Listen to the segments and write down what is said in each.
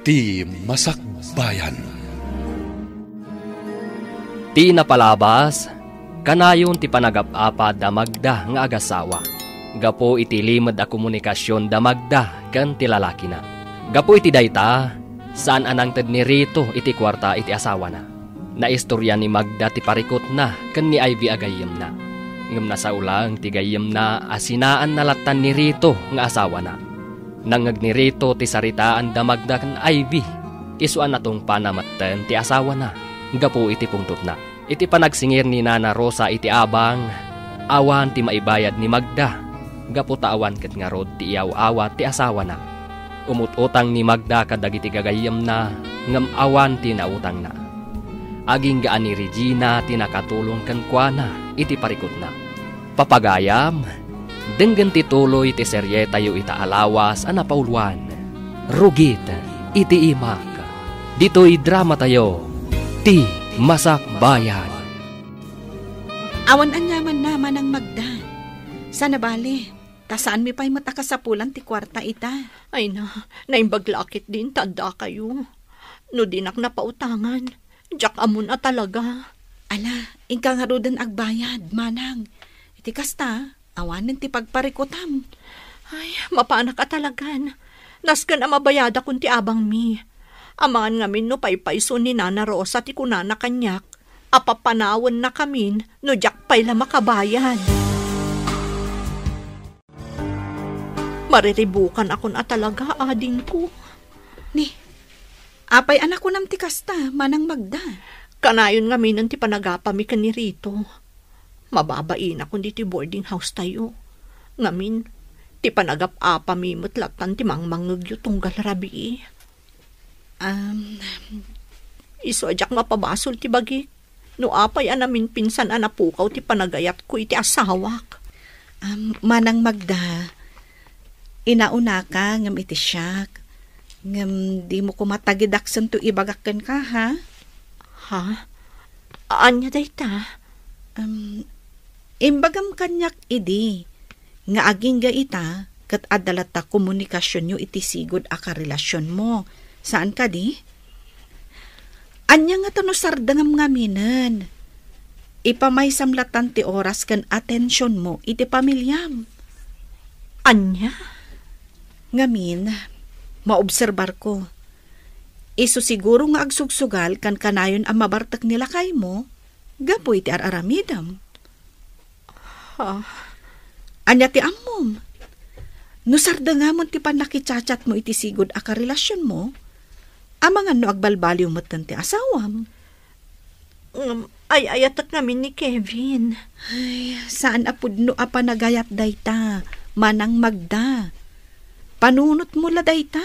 Ti Masakbayan. Ti napalabas, kanayon ti panagap-apa da Magda nga agasawa. Gapo iti limad a komunikasyon da Magda kan ti lalaki na. Gapo iti dayta, saan anang ted ni Rito iti kwarta iti asawa na. Naistorya ni Magda ti parikot na kan ni Ivy agayem na. Ngem na sa ulang ti gayem na asinaan nalatan ni Rito nga asawa na. Nangag ni Rito ti saritaan da Magda kan Ivy, isuan natong panamatten ti asawa na. Gapo iti pungtot na. Iti panagsingir ni Nana Rosa iti abang, awan ti maibayad ni Magda. Gapo taawan ket nga rod ti iyaw-awa ti asawa na. Umut-utang ni Magda kadagiti gagayem na, ngem awan ti nautang na. Aging gaan ni Regina ti nakatulong kan kuana iti parikot na. Papagayam, denggen ti tuloy ti serye tayo ita alawas ana pauluan. Rugit iti imak. Dito'y drama tayo. Ti Masakbayan. Awan anyaman naman ang Magda. Sana bali, tasaan mi pa'y matakasapulan ti kwarta ita. Ay na, naimbaglakit din, tanda kayo. No dinak na pautangan, jak amon na talaga. Ala, ingka nga rodan agbayad, manang. Iti kasta, awanan ti pagparikutam. Ay, mapanak ka talagan. Naskan ang mabayada kun ti abang mi. Amangan ngamin no paypayso ni Nana Rosa ti kunana kanyak. Apapanawan na kamin no jak pay la makabayad. Mariribukan ako na talaga, ading ko. Ni, apay anak ko nam ti kasta, manang Magda. Kanayon ngamin ti panagapami ka ni Rito. Mababain ako di ti boarding house tayo. Ngamin, ti panagap-apami matlatan ti mangmangagyo tunggal rabi. Iso ajak mapabasol ti bagi. No apay anamin pinsan anapukaw ti panagayat ko iti asawak. Manang Magda, inauna ka ngam iti siyak. Ngam di mo kumatagidaksan to ibagakan ka, ha? Ha? Anya dayta? Imbagam kanyak idi. Nga aging ga ita, kat adalata komunikasyon nyo iti sigod a karelasyon mo. Saan ka di? Anya nga tanusardangam nga minan. Ipamay samlatan ti oras kan atensyon mo iti pamilyam. Anya? Ngamin, maobserbar ko. Iso siguro nga agsugsugal kan kanayon ang mabartak nila kay mo, gapo iti araramidam. Ha? Anya ti ammom. No sardangamon ti panakicachat mo iti sigod a karelasyon mo, amangan no agbalbaliw mo ti asawam. Ay ayatak namin ni Kevin. Ay, saan apud no apa nagayat dayta, manang Magda. Panunot mo la dayta.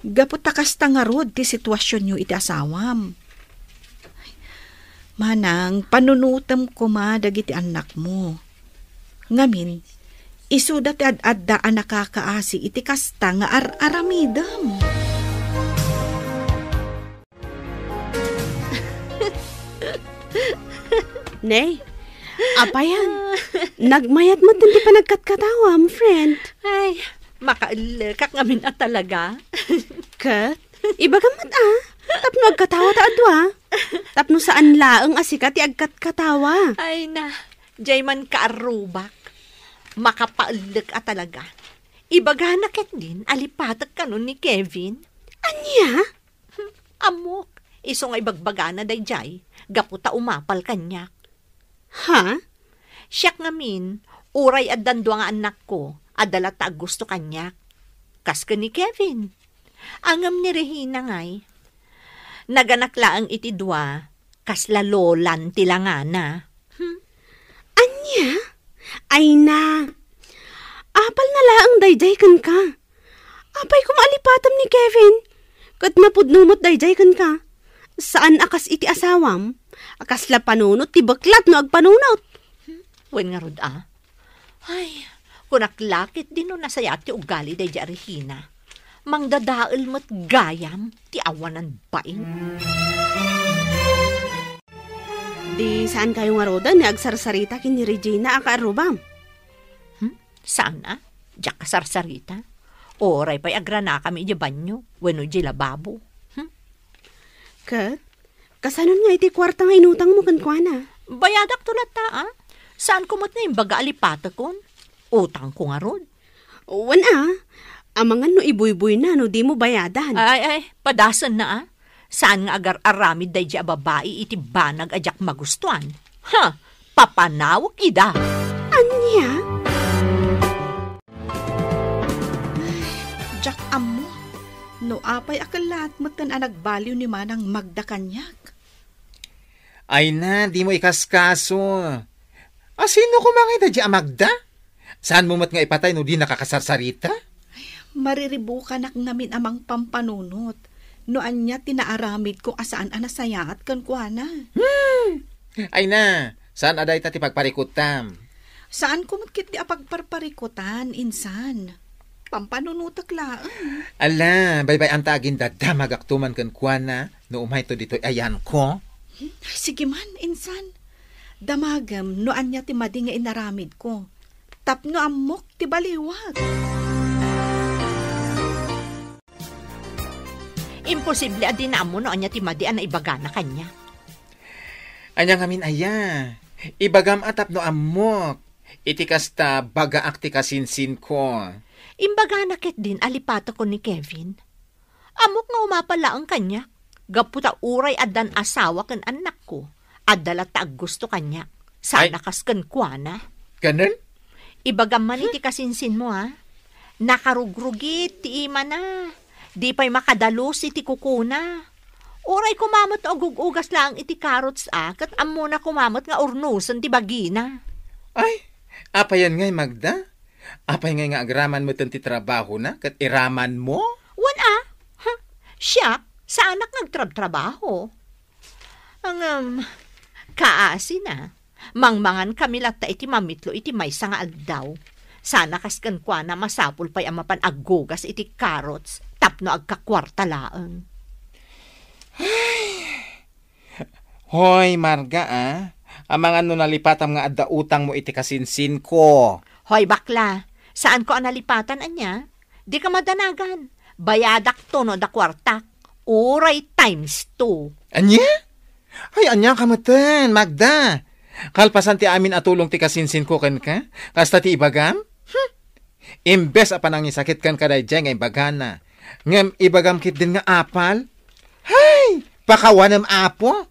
Gapot takas tangarod ti sitwasyon nyo iti asawam. Ay, manang, panunutam ko ma dagiti anak mo. Ngamin, isuda ti ad-adda ang nakakaasi iti kasta nga aramidam. Nay, apa yan? Nagmayat mo din di pa nagkatkatawam, friend. Ay, makaalakak ngamin at talaga. Kat, ibagamat tapno agkatawa ta adwa. Tapno saan laeng asikat ti agkatkatawa. Ay na, jayman kaarubak. Makapaalak at talaga. Ibagana ket din, alipatak ka nun ni Kevin. Anya? Amok, iso nga ibagbagana day jay, gaputa umapal kanyak. Ha? Siyak ngamin, uray at dandwa nga anak ko, adala ta gusto kanyak. Kas ka ni Kevin. Angam ni Regina ngay. Naganakla ang iti dua, kas lalolan tilangana. Anya? Ay na. Apal na laang dayjay kan ka. Apay kumalipatam ni Kevin. Kat napudnumot dayjay kan ka. Saan akas iti asawam? Akas la panunot ti baklat no agpanunot. Wen nga rod Ay, kunaklakit din no nasaya ti ugali day di Regina. Mangdadaal mo't gayam ti awanan baing. Di saan kayo nga roda ni agsarsarita kin ni Regina akaarubam? Saan na? Diyak kasarsarita? Oray pa'y agrana kami di banyo, wano di lababo. Kat, kasanon nga iti kwarta nga inutang mo kan kuana? Bayadak tulat ta, ah? Saan kumot na yung baga alipata kon? Utang ko nga rod. Wana, amangan no ibuybuy na no di mo bayadan. Ay, padasan na ah. Saan nga agar aramid day di babae iti banag ajak magustuhan? Ha, papanawak ida. Anya? Jack amo, no apay akalat mo tan nagbaliw ni manang Magda kanyak. Ay na, di mo ikaskaso. Sino kumangay di Magda? Saan mo mat nga ipatay no di nakakasarsarita? Mariribukan ak ngamin amang pampanunot. No anya tinaaramid ko asaan anasayaat kan kuana. Ay na, saan aday ta ti pagparikutam? Saan kumukit di apagparparikutan, insan? Pampanunutak laan. Ala, baybay ang tagin dadamag aktuman kan kuana no umay to dito ayan ko. Sige man, insan. Damagam, no anya ti madi nga inaramid ko. Tapno amok ti baliwag. Imposible adin na mo no anya ti madi na ibagana kanya. Anya ngamin aya. Ibagam atap no amok. Iti kasta baga akti kasinsin ko. Imbaga nakit din alipata ko ni Kevin. Amok nga umapala ang kanya. Gaputa uray adan asawa kan anak ko. Adala taag gusto kanya. Sana kaskan kuana. Ganun? Ibagam man iti kasinsin mo ha. Nakarugrugit ti ima na. Di pa'y makadalos iti kukuna. Uray kumamot o gugugas lang iti carrots kat amo na kumamot nga urnusan ti bagina. Ay, apayan ngay Magda? Apay ngay nga agraman mo tanti trabaho na kat iraman mo? Wan siya, sa anak nagtrabaho. Ang kaasi na. Mangmangan kami latta iti mamitlo iti maysa nga agdaw. Sana kaskan kwa na masapul pa'y amapan aggugas iti carrots tapno agkakwarta laang. Hoy, Marga Amangan no nalipatam nga adda utang mo iti kasinsin ko. Hoy bakla, saan ko analipatan anya? Di ka madanagan. Bayadak to no da kwartak. Uray times 2. Anya? Ay, anya kamatan, Magda. Kalpasan ti amin atulong ti kasinsin ko kan ka? Kasta ti ibagam? Imbes apa nang isakit kan kaday dyan nga ibagana. Ngam ibagam kit din nga apal? Hay! Pakawanam apo?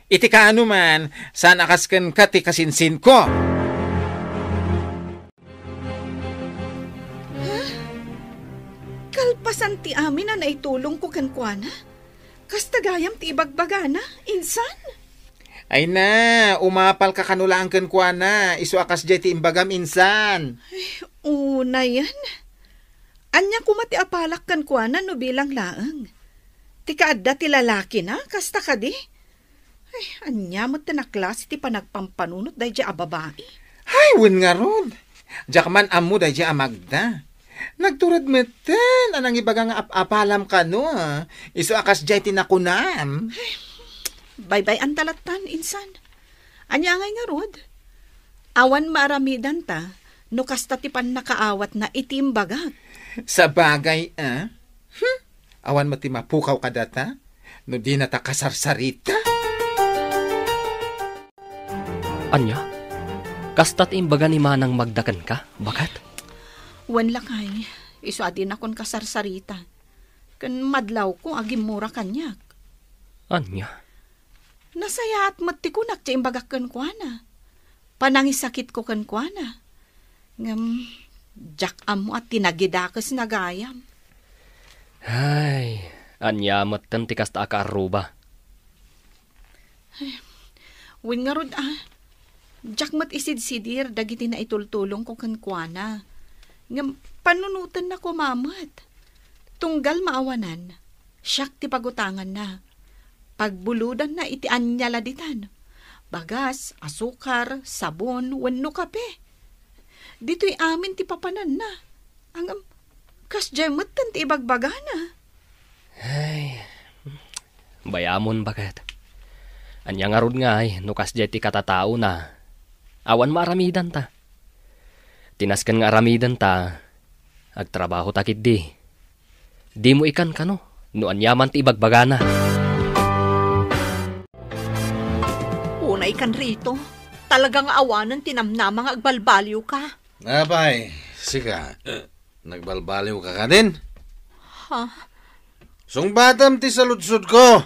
Iti kaano man, saan akaskan ka ti kasinsin ko? Kalpasan ti amin na naitulong ko kan kuana? Kastagayam ti ibagbagana, insan? Ay na, umapal ka kanulaan kan kuana, isu akas jay ti imbagam insan. Una yan. Anya kumati apalak kan kuana no bilang laang. Ti kaadda ti lalaki na, kasta ka di? Ay, anya mo tinaklas ti panagpampanunot dahi di ababae. Ay, win nga ron. Jakman amu dahi di Magda. Nagturad meten, anang ibaga nga apalam ka no. Isu akas jay tinakunam. Bye-bye ang talatan, insan. Anya ngay nga rod. Awan maaramidan ta, no kasta ti pan nakaawat na itimbagag. Sa bagay, awan mo ti mapukaw ka data, no di na ta kasarsarita. Anya? Kastat imbaga ni manang Magdakan ka? Bakat? Wan lakay, isu adin akon kasarsarita. Kan madlaw ko agim mura kanyak. Anya? Nasaya at mati ko nak imbagak kan kuana. Panangisakit ko kan kuana. Ngam, jak amo at tinagidakas nagayam. Ay, anya matan ti kasta ka aruba. Win nga rod jak mat isid-sidir dagiti na itultulong ko kan kuana. Ngam, panunutan na ko mamat. Tunggal maawanan. Siyak ti pagutangan na. Pagbuludan na iti anyala ditan. Bagas, asukar, sabon, wenno kape. Dito'y amin ti papanan na. Ang kasjemot tan ti ibagbagana. Ay, bayamon bakat. Anya nga rod nga ay, nukas jay ti katatao na. Awan maaramidan ta. Tinaskan nga aramidan ta. Agtrabaho takit di. Di mo ikan kano, no anyaman ti ibagbagana. Unay kan rito. Talagang awanan tinamnamang agbalbaliw ka. Abay, sika, nagbalbaliw ka din? Ha? Sungbatam ti saludsud ko.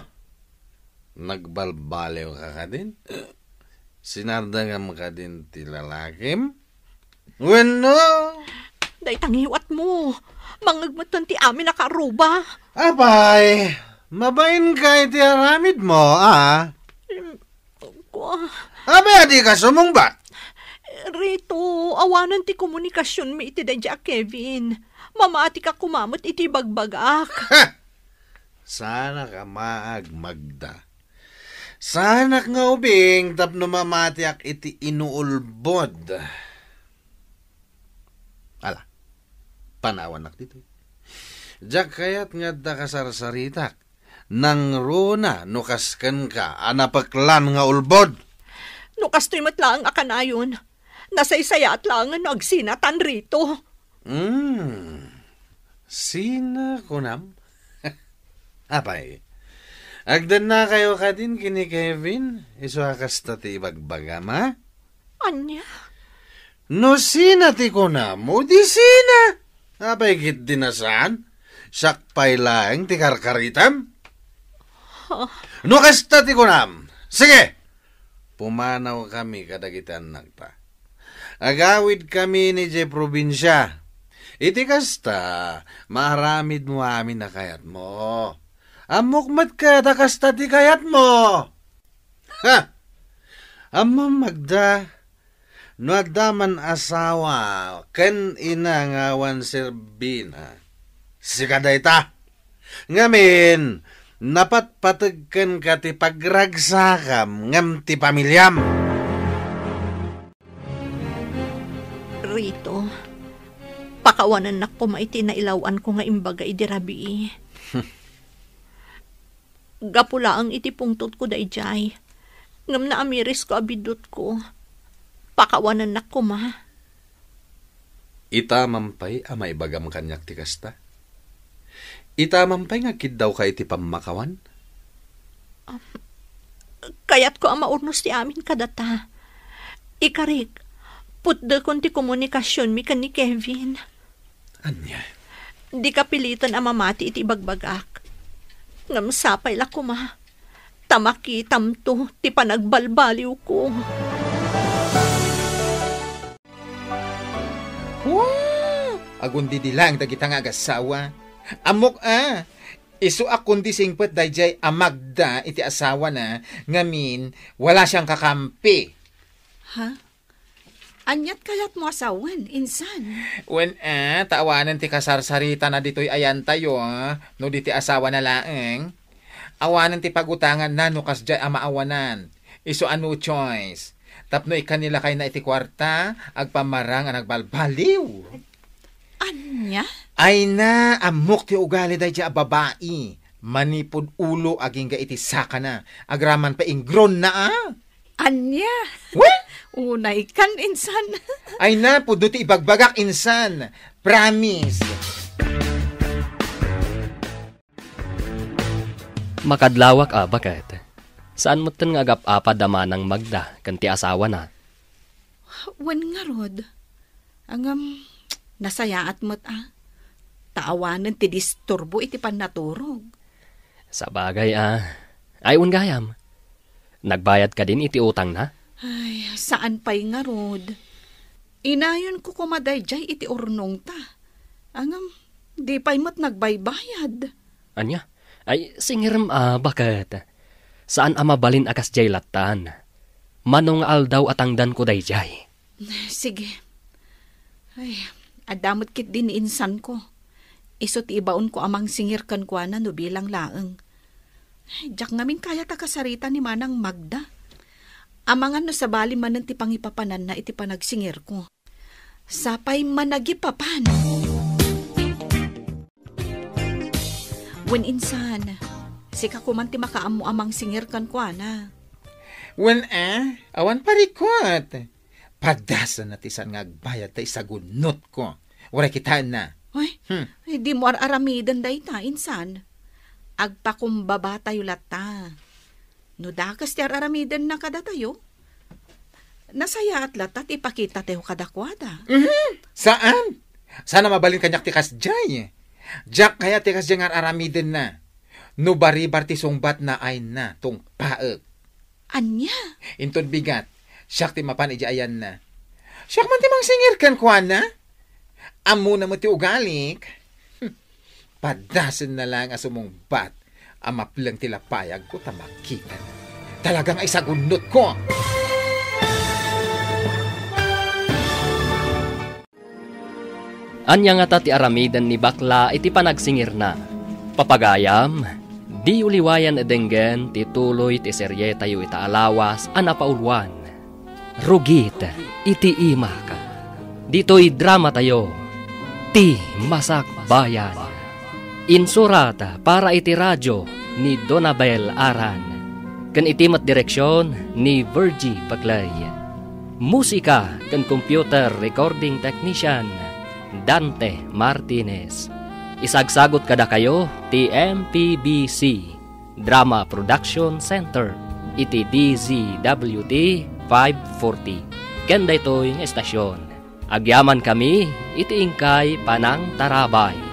Nagbalbaliw ka din? Sinardangam ka din ti lalakim? Bueno? Day tangiwat mo. Mangagmatan ti amin nakaruba. Abay, mabain ka iti aramid mo, ah? Abay, adi ka sumungbat. Rito, awanan ti komunikasyon mi iti dadya Kevin. Mamati ka kumamot iti bagbagak. Ha! Sana ka maagmagda. Sana nga ubing tapno mamatiak iti inuulbod. Ala, panawanak dito. Diyak kayat nga da kasarsaritak. Nang runa, nukaskan ka, anapaklan nga ulbod. Nukas to'y matlaang akanayon. Nasaysaya at lang ang agsinatan rito. Sina kunam? Apay, agdan na kayo ka din kini Kevin? Isuakas ta ti ibagbagama? Anya? No sina ti kunam mo, di sina. Apay kit dinasan? Sakpay lang ti karkaritam? No kasta ti kunam. Sige! Pumanaw kami kadagitan nagpa. Agawid kami ni Jay Probinsya. Iti kasta, maramid mo amin na kayat mo. Amukmat ka, da kasta ti kayat mo. Ha! Amam Magda, no adaman asawa, ken inangawan serbina. Sikadayta. Ngamin, napatpatagkan ka ti pagragsakam ngam ti pamilyam. Rito, pakawanan na ko maiti na ilawan ko nga imbaga idirabi. Gapula ang iti pungtot ko dayjay. Ngam na amiris ko abidot ko. Pakawanan na ko ma. Itamampay amay bagam kanyak ti kasta. Itamampay nga kid daw ka iti pamakawan. Kayat ko ang maurnos ti amin kadata. Ikarik, putda kon ti komunikasyon mi kan ni Kevin. Anya? Di ka pilitan ang mamati iti bagbagak. Ngam sapay la ko ma. Tamaki tamto ti panagbalbaliw ko. Wow! Agundi dilang dagitang agasawa. Amok isu akundi singpet dayjay amagda iti asawa na ngamin wala siyang kakampi. Ha? Anyat kayat mo asawan, insan. When taawanan ti kasarsarita na dito'y ayan tayo, no di ti asawa na laeng. Awanan ti pagutangan na no kasjay amaawanan. Isu ano choice. Tapno ikanila kay na iti kwarta, agpamarang ang nagbalbaliw. Anya? Ay na, amok ti ugali day a babae. Manipod ulo aging ga iti saka na. Agraman pa ingron na Anya? What? Unay kan, insan. Ay na, pudo ti ibagbagak insan. Promise. Makadlawak bakit? Saan mo ten nga agap-apa damanang Magda kanti asawa na? Wan nga rod. Angam, nasayaat mo't taawanan ti disturbo iti pannaturog. Sa bagay ay ungayam. Nagbayad ka din iti utang na? Ay, saan pa'y nga rod? Inayon ko kumadayjay iti urnong ta. Angam, di pa'y mo't nagbaybayad. Anya? Ay, singiram bakit? Saan mabalin akas jay latan? Manong aldaw atangdan ko dayjay. Sige. Ay, adamot kit din insan ko. Isot ibaon ko amang singir kan kwa na no bilang laeng. Ay, jak ngamin kaya takasarita ni Manang Magda. Amangan no sa bali manan ti pangipapanan na iti panagsingir ko. Sapay managipapan. Wen insan, sika kuman ti makaamu amang singir kan kwa na. When awan parikot. Padasan na tisan nga agbayad ta isagunot ko. Wala kitaan na. Ay, di mo aramidan dayta, insan. Agpakumbaba tayo lata. No dakas ti aramidan na kada tayo. Nasaya at latat ipakita tayo kadakwada. Saan? Sana mabalin kanyak tikas jay. Jak kaya tikas jay nga aramiden na. No baribar ti sungbat na ay na tong paeg. Anya? Intod bigat. Siyak ti mapan ayan na. Siyak man ti mang singir kan kuana. Amo na mo ti ugalik. Padasin na lang asumong bat. Amaplang tilapayag ko tamakitan. Talagang ay sagunot ko. Anya nga ta ti aramidan ni bakla iti panagsingir na. Papagayam, di uliwayan edenggen ti tuloy ti serye tayo itaalawas anapaulwan. Rugit iti imak. Dito'y drama tayo. Ti Masak Bayan. Insurat para iti radyo ni Donabel Aran. Kan itimat direksyon ni Virgie Paglay. Musika kan computer recording technician Dante Martinez. Isagsagot kada kayo ti MPBC Drama Production Center iti DZWT 540. Kenda ito'y estasyon. Agyaman kami iti ingkay Panang Tarabay.